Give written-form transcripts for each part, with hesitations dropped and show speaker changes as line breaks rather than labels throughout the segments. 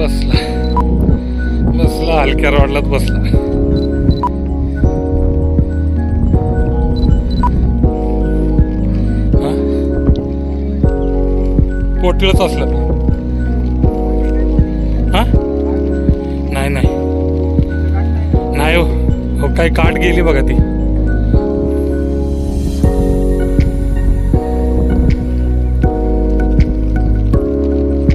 बसला बसला हलक्या रॉडलाच बसला. पोटीलाच असलं हा. नाही नाही नाही हो हो काही काट गेली बघा ती.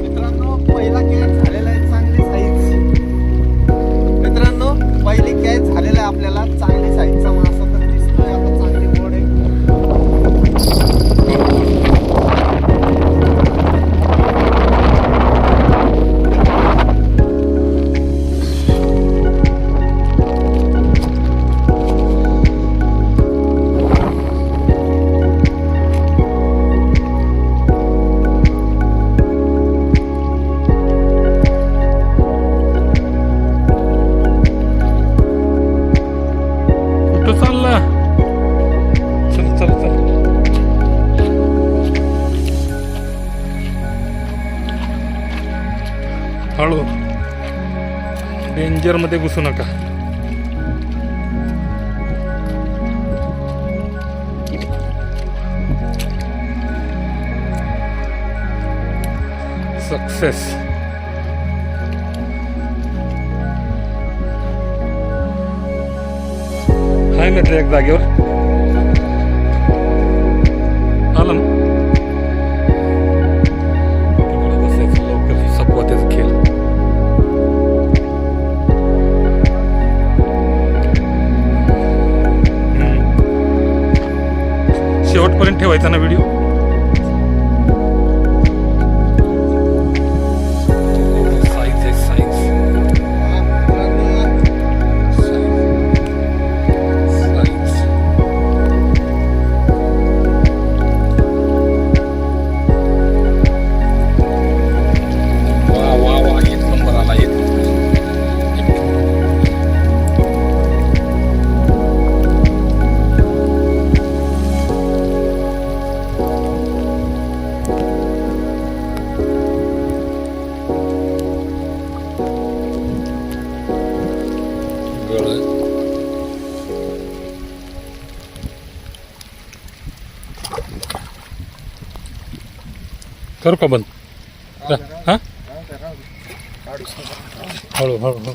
मित्रांनो पहिला कॅच झालेला आहे चांगली साईज. मित्रांनो पहिली कॅच झालेला आहे आपल्याला चांगली साईजचा मासा तर दिसतोय आता चांगली मोड आहे.
कुठं चालला. चल चल चल हळू डेंजर मध्ये घुसू नका. सक्सेस. आहे ना ट्रॅक जागेवर आला ना. तिकडे बसायचं लवकर सपवा त्याचा खेळ. शेवटपर्यंत ठेवायचा ना व्हिडिओ. साईज आहे साईज. करू का बंद. हा हळू हळू हळू.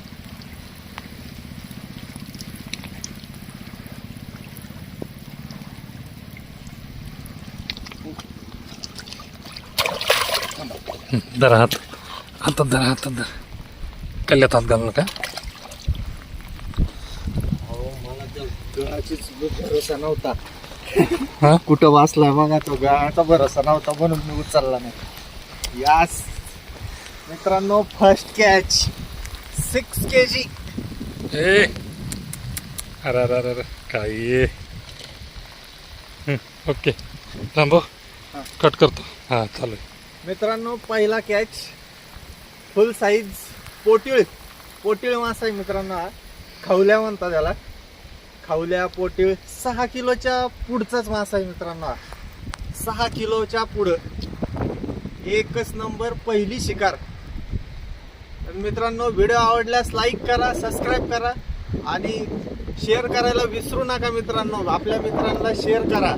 धरा हात हातात धरा हातात धरा. कल्ल्यात हात घालू नका.
मला त्या गळाचीच भरोसा नव्हता.
हा
कुठं वाचला बघा तो गळाचा भरोसा नव्हता म्हणून मी उचलला नाही. यास मित्रांनो फर्स्ट कॅच 6 kg.
ए अरे अरे अरे काय ये. ओके थांबव कट करतो. हा चालू आहे.
मित्रांनो पहिला कॅच फुल साईज पोटीळ मासा आहे मित्रांनो. हा खवल्या म्हणतात त्याला. खवल्या पोटीळ 6 किलोच्या पुढचाच मासा आहे मित्रांनो. हा 6 किलोच्या पुढं एकच नंबर पहिली शिकार. तर मित्रांनो व्हिडिओ आवडल्यास लाईक करा, सबस्क्राईब करा आणि शेअर करायला विसरू नका मित्रांनो. आपल्या मित्रांना शेअर करा.